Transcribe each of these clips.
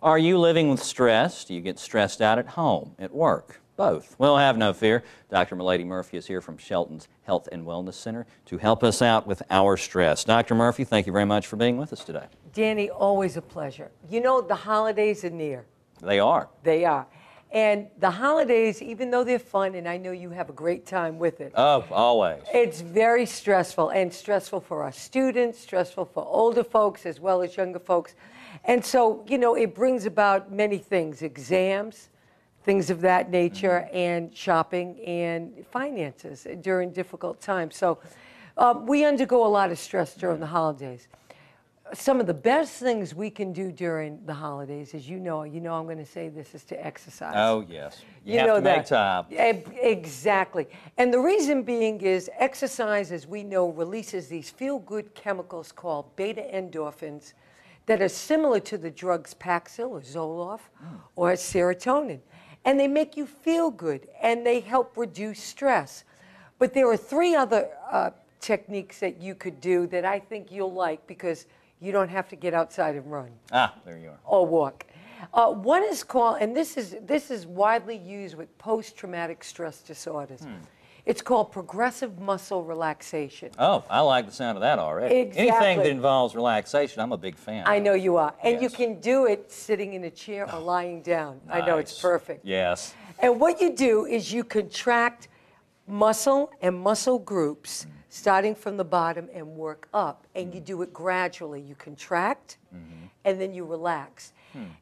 Are you living with stress? Do you get stressed out at home, at work? Both. Well, have no fear. Dr. Milady Murphy is here from Shelton's Health and Wellness Center to help us out with our stress. Dr. Murphy, thank you very much for being with us today. Danny, always a pleasure. You know, the holidays are near. They are. They are. And the holidays, even though they're fun, and I know you have a great time with it. Oh, always. It's very stressful, and stressful for our students, stressful for older folks as well as younger folks. And so, you know, it brings about many things, exams, things of that nature, and shopping and finances during difficult times. So we undergo a lot of stress during the holidays. Some of the best things we can do during the holidays, as you know I'm going to say this, is to exercise. Oh, yes. You have to make time. Exactly. And the reason being is exercise, as we know, releases these feel-good chemicals called beta endorphins that are similar to the drugs Paxil or Zoloft or serotonin. And they make you feel good, and they help reduce stress. But there are three other techniques that you could do that I think you'll like, because you don't have to get outside and run. Ah, there you are. Or walk. One is called, and this is widely used with post-traumatic stress disorders. It's called progressive muscle relaxation. Oh, I like the sound of that already. Exactly. Anything that involves relaxation, I'm a big fan. I know you are. And yes. you can do it sitting in a chair or lying down. Nice. I know, it's perfect. Yes. And what you do is you contract muscle and muscle groups starting from the bottom and work up. And you do it gradually. You contract and then you relax.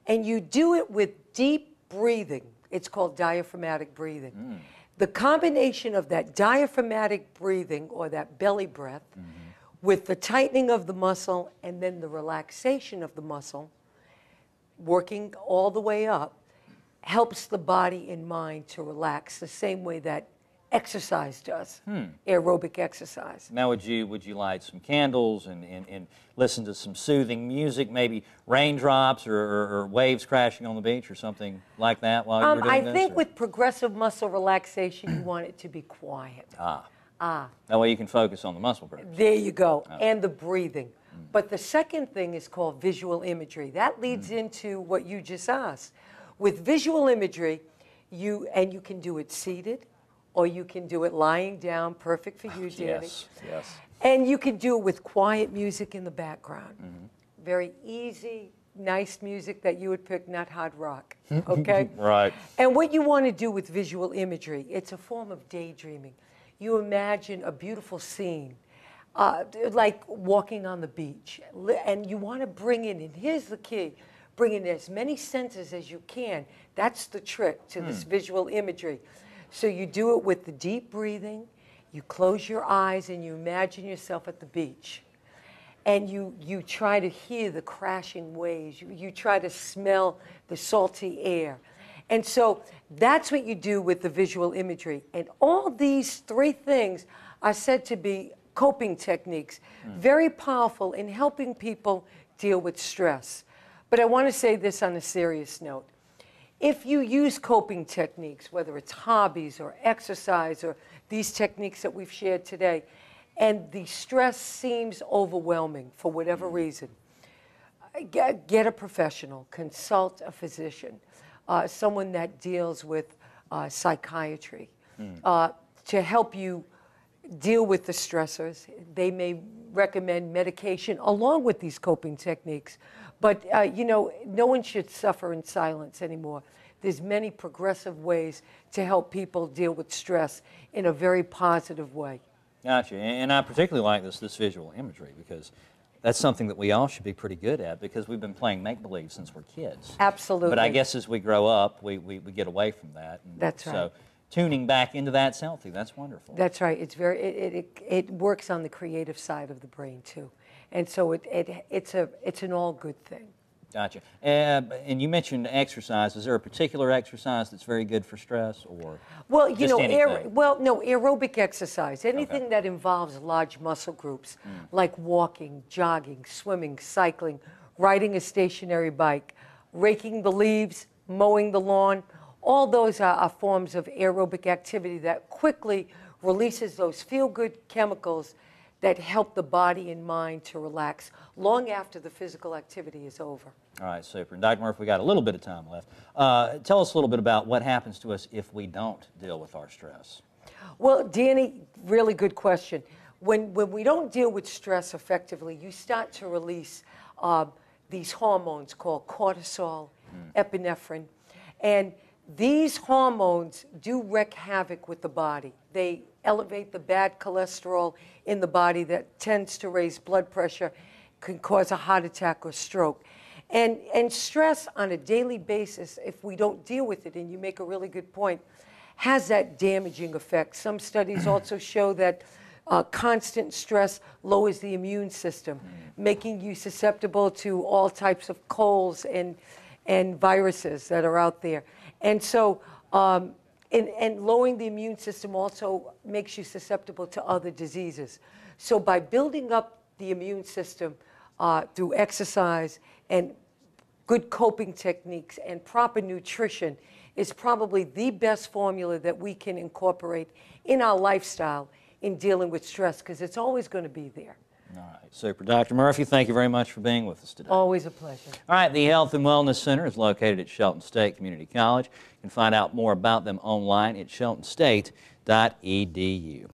And you do it with deep breathing. It's called diaphragmatic breathing. The combination of that diaphragmatic breathing, or that belly breath, with the tightening of the muscle and then the relaxation of the muscle, working all the way up, helps the body and mind to relax the same way that exercise does, aerobic exercise. Now, would you light some candles and listen to some soothing music, maybe raindrops or waves crashing on the beach or something like that while you're doing this? I think with progressive muscle relaxation, you want it to be quiet. That way you can focus on the muscle groups. There you go, and the breathing. But the second thing is called visual imagery. That leads into what you just asked. With visual imagery, you can do it seated, or you can do it lying down, perfect for you, Danny. Yes, yes. And you can do it with quiet music in the background. Very easy, nice music that you would pick, not hard rock, okay? Right. And what you want to do with visual imagery, it's a form of daydreaming. You imagine a beautiful scene, like walking on the beach, and you want to bring in, and here's the key, bring in as many senses as you can. That's the trick to this visual imagery. So you do it with the deep breathing, you close your eyes and you imagine yourself at the beach. And you try to hear the crashing waves, you try to smell the salty air. And so that's what you do with the visual imagery. And all these three things are said to be coping techniques, very powerful in helping people deal with stress. But I want to say this on a serious note. If you use coping techniques, whether it's hobbies or exercise or these techniques that we've shared today, and the stress seems overwhelming for whatever reason, get a professional, consult a physician, someone that deals with psychiatry to help you deal with the stressors. They may recommend medication along with these coping techniques. But, you know, no one should suffer in silence anymore. There's many progressive ways to help people deal with stress in a very positive way. Gotcha. And I particularly like this visual imagery, because that's something that we all should be pretty good at, because we've been playing make-believe since we're kids. Absolutely. But I guess as we grow up, we get away from that. And that's right. So tuning back into that's healthy. That's wonderful. That's right. It's very, it works on the creative side of the brain, too. And so it's an all good thing. Gotcha. And you mentioned exercise. Is there a particular exercise that's very good for stress, or well, you just know, anything? no, aerobic exercise. Anything that involves large muscle groups, like walking, jogging, swimming, cycling, riding a stationary bike, raking the leaves, mowing the lawn. All those are forms of aerobic activity that quickly releases those feel-good chemicals that help the body and mind to relax long after the physical activity is over. All right, super. And Dr. Murphy, we got a little bit of time left. Tell us a little bit about what happens to us if we don't deal with our stress. Well, Danny, really good question. When we don't deal with stress effectively, you start to release these hormones called cortisol, epinephrine, and these hormones do wreak havoc with the body. They elevate the bad cholesterol in the body that tends to raise blood pressure, can cause a heart attack or stroke. And stress on a daily basis, if we don't deal with it, and you make a really good point, has that damaging effect. Some studies also show that constant stress lowers the immune system, making you susceptible to all types of colds and viruses that are out there. And so, and lowering the immune system also makes you susceptible to other diseases. So by building up the immune system through exercise and good coping techniques and proper nutrition is probably the best formula that we can incorporate in our lifestyle in dealing with stress, because it's always going to be there. All right, super. Dr. Murphy, thank you very much for being with us today. Always a pleasure. All right, the Health and Wellness Center is located at Shelton State Community College. You can find out more about them online at sheltonstate.edu.